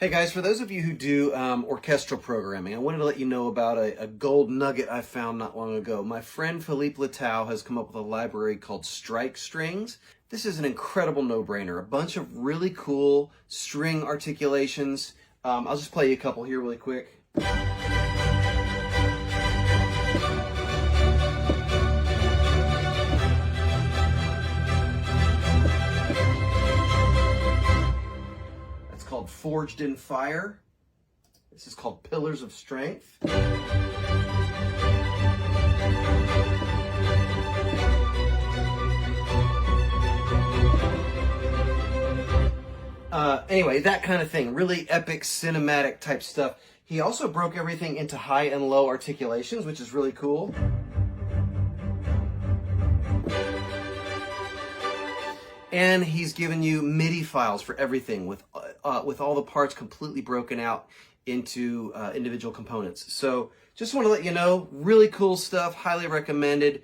Hey guys, for those of you who do orchestral programming, I wanted to let you know about a gold nugget I found not long ago. My friend Filipe Leitão has come up with a library called Strike Strings. This is an incredible no-brainer. A bunch of really cool string articulations. I'll just play you a couple here really quick. Called Forged in Fire. This is called Pillars of Strength. Anyway, that kind of thing. Really epic cinematic type stuff. He also broke everything into high and low articulations, which is really cool. And he's given you MIDI files for everything with all the parts completely broken out into individual components. So just want to let you know, really cool stuff, highly recommended.